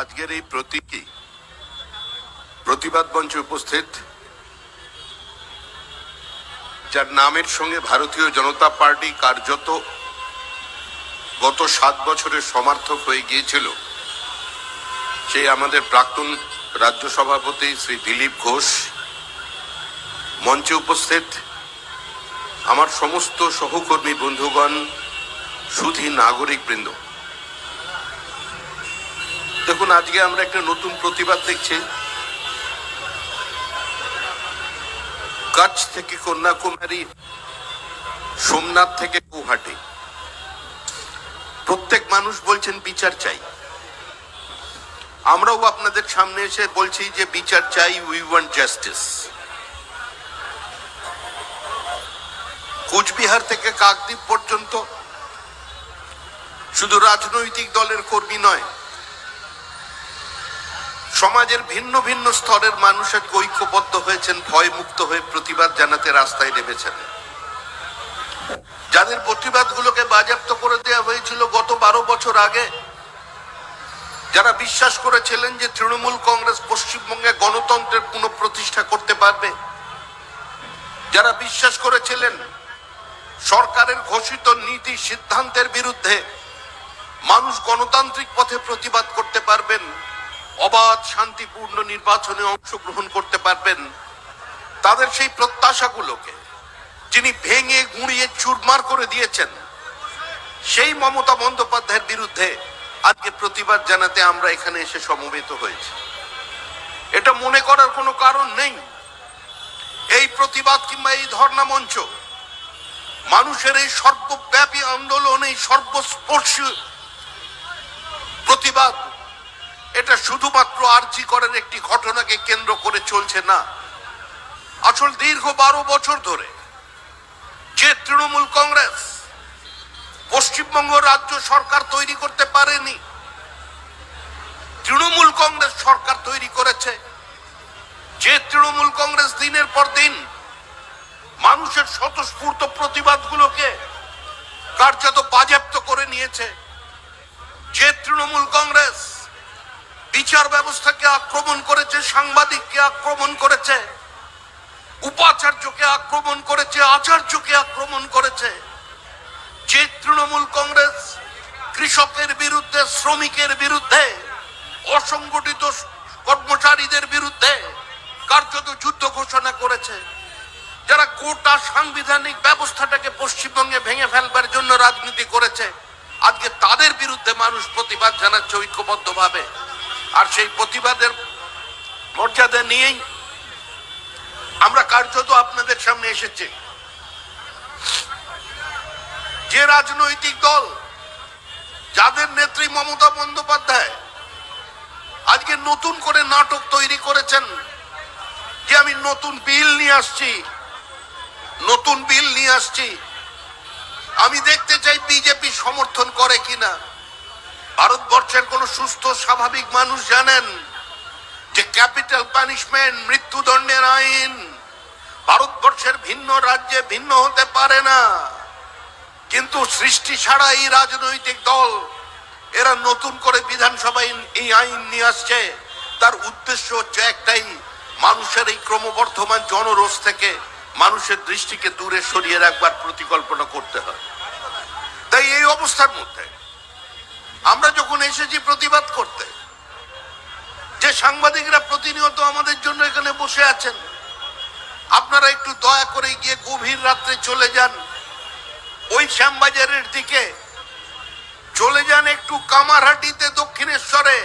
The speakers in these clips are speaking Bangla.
আজকের এই প্রতীকী প্রতিবাদ মঞ্চে উপস্থিত, যার নামের সঙ্গে ভারতীয় জনতা পার্টি কার্যত গত 7 বছরের সমার্থক হয়ে গিয়েছিল, সেই আমাদের প্রাক্তন রাজ্য সভাপতি শ্রী দিলীপ ঘোষ, মঞ্চে উপস্থিত আমার সমস্ত সহকর্মী বন্ধুগণ, সুধী নাগরিক বৃন্দ। দেখুন, আজকে আমরা একটা নতুন প্রতিবাদ দেখছি। কচ্ছ থেকে কন্যাকুমারী, সোমনাথ থেকে গৌহাটি, প্রত্যেক মানুষ বলছেন বিচার চাই। আমরাও আপনাদের সামনে এসে বলছি যে বিচার চাই, উই ওয়ান্ট জাস্টিস। কোচবিহার থেকে কাকদ্বীপ পর্যন্ত শুধু রাজনৈতিক দলের কর্মী নয়, সমাজের ভিন্ন ভিন্ন স্তরের মানুষ আজ ঐক্যবদ্ধ হয়েছেন, ভয়মুক্ত হয়ে প্রতিবাদ জানাতে রাস্তায় নেমেছেন। যাদের প্রতিবাদগুলোকে বাজেয়াপ্ত করে দেওয়া হয়েছিল গত 12 বছর আগে, যারা বিশ্বাস করেছিলেন যে তৃণমূল কংগ্রেস পশ্চিমবঙ্গে গণতন্ত্রের পুনঃপ্রতিষ্ঠা করতে পারবে, যারা বিশ্বাস করেছিলেন সরকারের ঘোষিত নীতি সিদ্ধান্তের বিরুদ্ধে মানুষ গণতান্ত্রিক পথে প্রতিবাদ করতে পারবেন, অবাধ শান্তিপূর্ণ নির্বাচনে অংশগ্রহণ করতে পারবেন, তাদের সেই প্রত্যাশাগুলোকে যিনি ভেঙে গুঁড়িয়ে চুরমার করে দিয়েছেন, সেই মমতা বন্দ্যোপাধ্যায়ের বিরুদ্ধে আজকে প্রতিবাদ জানাতে আমরা এখানে এসে সমবেত হয়েছি। এটা মনে করার কোনো কারণ নেই। এই প্রতিবাদ কিংবা এই ধর্ণা মঞ্চ মানুষের এই সর্বব্যাপী আন্দোলন, এই সর্বস্পর্শী প্রতিবাদ, এটা শুধুমাত্র আরজি করের একটি ঘটনাকে কেন্দ্র করে চলছে না। আসল দীর্ঘ 12 বছর ধরে যে তৃণমূল কংগ্রেস পশ্চিমবঙ্গ রাজ্য সরকার তৈরি করতে পারেনি, তৃণমূল কংগ্রেস সরকার তৈরি করেছে। যে তৃণমূল কংগ্রেস দিনের পর দিন মানুষের স্বতঃস্ফূর্ত প্রতিবাদগুলোকে কার্যত বাজেয়াপ্ত করে নিয়েছে, যে তৃণমূল কংগ্রেস বিচার ব্যবস্থাকে আক্রমণ করেছে, সাংবাদিককে আক্রমণ করেছে, উপাচার্যকে আক্রমণ করেছে, আচার্যকে আক্রমণ করেছে, যে তৃণমূল কংগ্রেস কৃষকের বিরুদ্ধে, শ্রমিকের বিরুদ্ধে, অসংগঠিত কর্মচারীদের বিরুদ্ধে কার্যত যুদ্ধ ঘোষণা করেছে, যারা গোটা সাংবিধানিক ব্যবস্থাটাকে পশ্চিমবঙ্গে ভেঙে ফেলবার জন্য রাজনীতি করেছে, আজকে তাদের বিরুদ্ধে মানুষ প্রতিবাদ জানাচ্ছে ঐক্যবদ্ধভাবে। আর সেই প্রতিবাদের মর্যাদা নিয়েই আমরা কার্যত আপনাদের সামনে এসেছি। যে রাজনৈতিক দল, যাদের নেত্রী মমতা বন্দ্যোপাধ্যায় আজকে নতুন করে নাটক তৈরি করেছেন যে আমি নতুন বিল নিয়ে আসছি, নতুন বিল নিয়ে আসছি, আমি দেখতে চাই বিজেপি সমর্থন করে কিনা। ভারতবর্ষের কোন সুস্থ স্বাভাবিক মানুষ জানেন যে ক্যাপিটাল পানিশমেন্ট, মৃত্যুদণ্ডের আইন ভারতবর্ষের ভিন্ন রাজ্যে ভিন্ন হতে পারে না, কিন্তু সৃষ্টি ছাড়া এই রাজনৈতিক দল এরা নতুন করে বিধানসভায় এই আইন নিয়ে আসছে। তার উদ্দেশ্য হচ্ছে একটাই, মানুষের এই ক্রমবর্ধমান জনরোষ থেকে মানুষের দৃষ্টিকে দূরে সরিয়ে রাখবার পরিকল্পনা করতে হয়। তাই এই অবস্থার মধ্যে আমরা যখন এসেছি প্রতিবাদ করতে, যে সাংবাদিকরা প্রতিনিয়ত আমাদের জন্য এখানে বসে আছেন, আপনারা একটু দয়া করে গিয়ে গভীর রাত্রে চলে যান ওই শ্যামবাজারের দিকে, চলে যান একটু কামারহাটিতে, দক্ষিণেশ্বরে,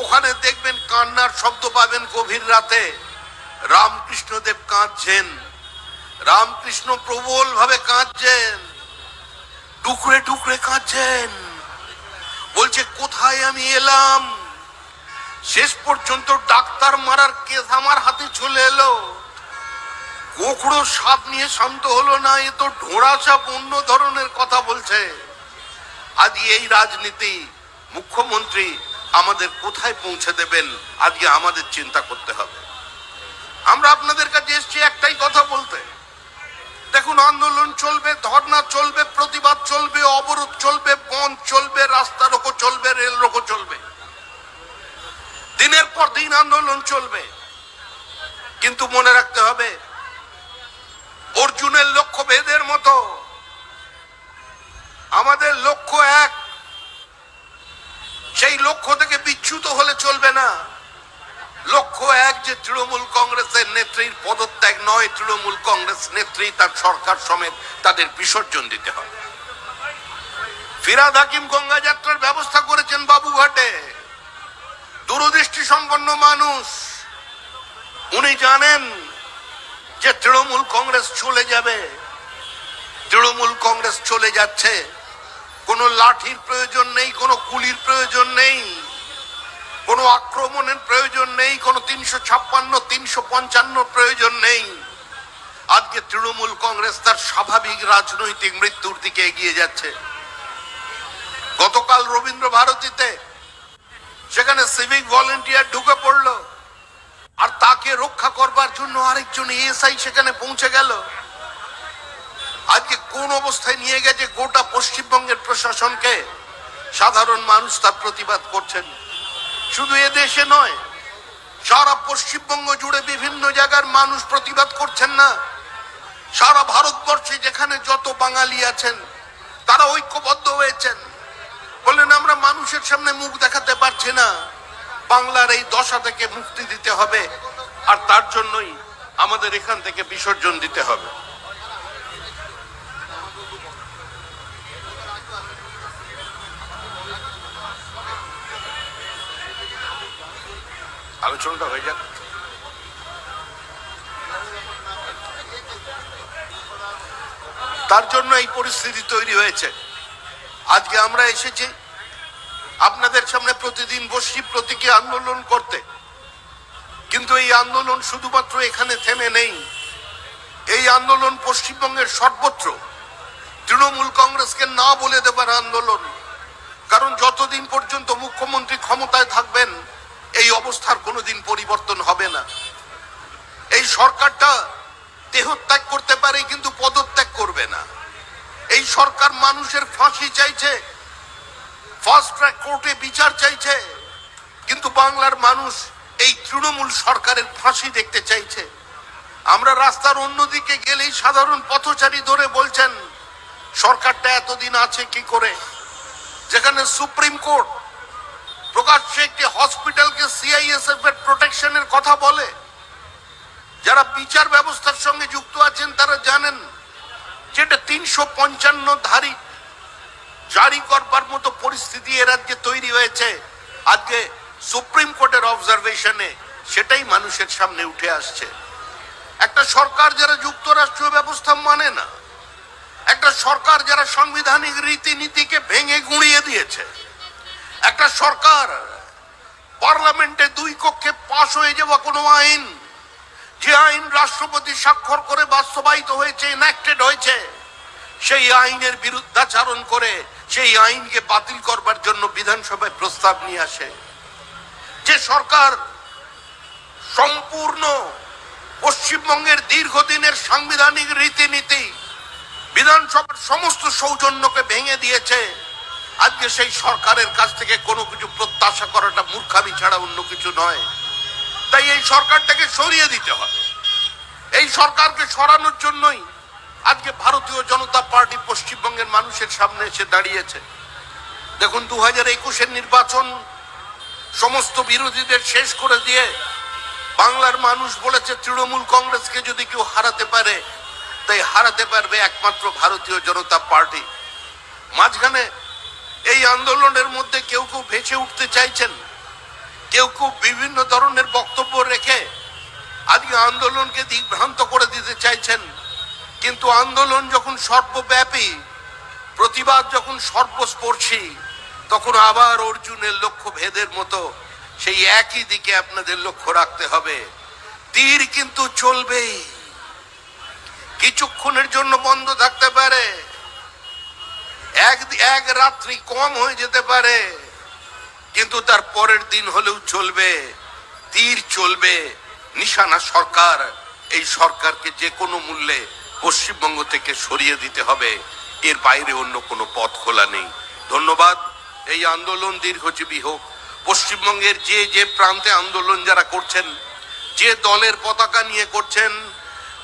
ওখানে দেখবেন কান্নার শব্দ পাবেন গভীর রাতে। রামকৃষ্ণদেব কাঁদছেন, রামকৃষ্ণ প্রবল ভাবে কাঁদছেন, টুকরে টুকরে কাঁদছেন, বলছে কোথায় আমি এলাম, শেষ পর্যন্ত ডাক্তার মারার কেস আমার হাতে চলে এলো, গোখরো সাপ নিয়ে শান্ত হলো না, এ তো ঢোড়া সাপ, অন্য ধরনের কথা বলছে। আজ এই রাজনীতি মুখ্যমন্ত্রী আমাদের কোথায় পৌঁছে দেবেন, আজকে আমাদের চিন্তা করতে হবে। আমরা আপনাদের কাছে এসেছি একটাই কথা বলতে, দেখুন, আন্দোলন চলবে, ধর্ণা চলবে, প্রতিবাদ চলবে, অবরোধ চলবে, বন্ধ চলবে, রাস্তা রোকো চলবে, রেল রোকো চলবে, কদিন আন্দোলন চলবে, কিন্তু মনে রাখতে হবে অর্জুনের লক্ষ্য ভেদের মতো আমাদের লক্ষ্য এক। সেই লক্ষ্য থেকে বিচ্যুত হলে চলবে না। লক্ষ্য এক যে তৃণমূল কংগ্রেসের নেত্রীর পদত্যাগ নয়, তৃণমূল কংগ্রেস নেত্রী তার সরকার সমেত তাদের বিসর্জন দিতে হবে। ফিরহাদ হাকিম গঙ্গা যাত্রার ব্যবস্থা করেছেন বাবুঘাটে। দূরদৃষ্টি সম্পন্ন মানুষ, উনি জানেন যে তৃণমূল কংগ্রেস চলে যাবে। তৃণমূল কংগ্রেস চলে যাচ্ছে, কোনো লাঠির প্রয়োজন নেই, কোনো গুলির প্রয়োজন নেই, কোনো আক্রমণের প্রয়োজন নেই, কোনো 356, 355 প্রয়োজন নেই। আজকে তৃণমূল কংগ্রেস তার স্বাভাবিক রাজনৈতিক মৃত্যুর দিকে এগিয়ে যাচ্ছে। গতকাল রবীন্দ্র ভারতীতে সেখানে সিভিক ভলেন্টিয়ার ঢুকে পড়ল, আর তাকে রক্ষা করবার জন্য আরেকজন এএসআই সেখানে পৌঁছে গেল। আজকে কোন অবস্থায় নিয়ে গেছে গোটা পশ্চিমবঙ্গের প্রশাসনকে। সাধারণ মানুষ তার প্রতিবাদ করছেন। শুধু এ দেশে নয়, সারা পশ্চিমবঙ্গ জুড়ে বিভিন্ন জায়গার মানুষ প্রতিবাদ করছেন না। সারা ভারতবর্ষে যেখানে যত বাঙালি আছেন তারা ঐক্যবদ্ধ হয়েছেন, বললেন আমরা মানুষের সামনে মুখ দেখাতে পারছি না, বাংলার এই দশা থেকে মুক্তি দিতে হবে, আর তার জন্যই আমাদের এখান থেকে বিসর্জন দিতে হবে। আলোচনাটা হয়ে যাক। তার জন্য এই পরিস্থিতি তৈরি হয়েছে। আজকে আমরা এসেছি আপনাদের সামনে প্রতিদিন বসছি প্রতীকী আন্দোলন করতে, কিন্তু এই আন্দোলন শুধুমাত্র এখানে থেমে নেই। এই আন্দোলন পশ্চিমবঙ্গের সর্বত্র তৃণমূল কংগ্রেসকে না বলে দেবার আন্দোলন। কারণ যতদিন পর্যন্ত মুখ্যমন্ত্রী ক্ষমতায় থাকবেন এই অবস্থার কোনোদিন পরিবর্তন হবে না। এই সরকারটা দেহত্যাগ করতে পারে কিন্তু পদত্যাগ করবে না। এই সরকার মানুষের ফাঁসি চাইছে, ফাস্ট ট্র্যাক কোর্টে বিচার চাইছে, কিন্তু বাংলার মানুষ এই তৃণমূল সরকারের ফাঁসি দেখতে চাইছে। আমরা রাস্তার অন্যদিকে গেলেই সাধারণ পথচারী ধরে বলছেন সরকারটা এতদিন আছে কি করে, যেখানে সুপ্রিম কোর্ট প্রকাশ্যে একটি হসপিটালকে সিআইএসএফ এর প্রোটেকশনের কথা বলে। যারা বিচার ব্যবস্থার সঙ্গে যুক্ত আছেন তারা জানেন যেটা 355 ধারী জারি করবার মতো পরিস্থিতি এ রাজ্যে তৈরি হয়েছে। আজকে সুপ্রিম কোর্টের অবজারভেশনে সেটাই মানুষের সামনে উঠে আসছে। একটা সরকার যারা যুক্তরাষ্ট্রীয় ব্যবস্থা মানে না, একটা সরকার যারা সাংবিধানিক রীতিনীতিকে ভেঙে গুঁড়িয়ে দিয়েছে, একটা সরকার পার্লামেন্টে 2 কক্ষে পাশ হয়ে যাওয়া কোনো আইন, যে আইন রাষ্ট্রপতি স্বাক্ষর করে বাস্তবায়িত হয়েছে, এনঅ্যাক্টেড হয়েছে, সেই আইনের বিরুদ্ধাচরণ করে সেই আইনকে বাতিল করবার জন্য বিধানসভায় প্রস্তাব নিয়ে আসে। যে সরকার সম্পূর্ণ পশ্চিমবঙ্গের দীর্ঘদিনের সাংবিধানিক রীতিনীতি, বিধানসভার সমস্ত সৌজন্যকে ভেঙে দিয়েছে, আজকে সেই সরকারের কাছ থেকে কোনো কিছু প্রত্যাশা করাটা মূর্খামি ছাড়া অন্য কিছু নয়। তাই এই সরকারটাকে সরিয়ে দিতে হবে। এই সরকারকে সরানোর জন্যই আজকে ভারতীয় জনতা পার্টি পশ্চিমবঙ্গের মানুষের সামনে এসে দাঁড়িয়েছে। দেখুন 2021-এর নির্বাচন সমস্ত বিরোধীদের শেষ করে দিয়ে বাংলার মানুষ বলেছে তৃণমূল কংগ্রেসকে যদি কেউ হারাতে পারে তাই হারাতে পারবে একমাত্র ভারতীয় জনতা পার্টি। মাঝখানে এই আন্দোলনের মধ্যে কেউ কেউ ভেসে উঠতে চাইছেন, কেউ কেউ বিভিন্ন ধরনের বক্তব্য রেখে আজকে আন্দোলনকে দিগ্ভ্রান্ত করে দিতে চাইছেন। কিন্তু আন্দোলন যখন সর্বব্যাপী, প্রতিবাদ যখন সর্বস্পর্শী, তখন আবার অর্জুনের লক্ষ্য ভেদের মতো সেই একই দিকে আপনাদের লক্ষ্য রাখতে হবে। তীর কিন্তু চলবেই, কিছুক্ষণের জন্য বন্ধ থাকতে পারে, এক রাত্রি কম হয়ে যেতে পারে, কিন্তু তার পরের দিন হলেও চলবে, তীর চলবে। নিশানা সরকার, এই সরকারকে যে কোনো মূল্যে পশ্চিমবঙ্গ থেকে সরিয়ে দিতে হবে, এর বাইরে অন্য কোনো পথ খোলা নেই। ধন্যবাদ। এই আন্দোলন দীর্ঘজীবী হোক, পশ্চিমবঙ্গের যে যে প্রান্তে আন্দোলন যারা করছেন, যে দলের পতাকা নিয়ে করছেন,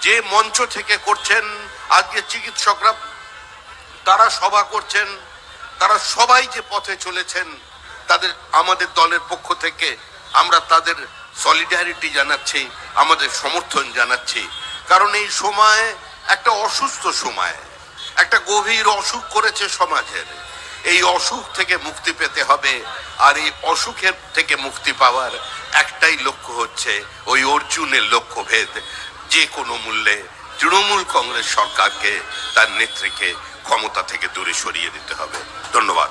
যে মঞ্চ থেকে করছেন, আজকে চিকিৎসকরা তারা সভা করছেন, তারা সবাই যে পথে চলেছেন, তাদের আমাদের দলের পক্ষ থেকে আমরা তাদের সলিডারিটি জানাচ্ছি, আমাদের সমর্থন জানাচ্ছি। কারণ এই সময় একটা অসুস্থ সময়, একটা গভীর অসুখ করেছে সমাজের। এই অসুখ থেকে মুক্তি পেতে হবে, আর এই অসুখের থেকে মুক্তি পাওয়ার একটাই লক্ষ্য হচ্ছে ওই অর্জুনের লক্ষ্যভেদ। যে কোনো মূল্যে তৃণমূল কংগ্রেস সরকারকে, তার নেত্রীকে ক্ষমতা থেকে দূরে সরিয়ে দিতে হবে। ধন্যবাদ।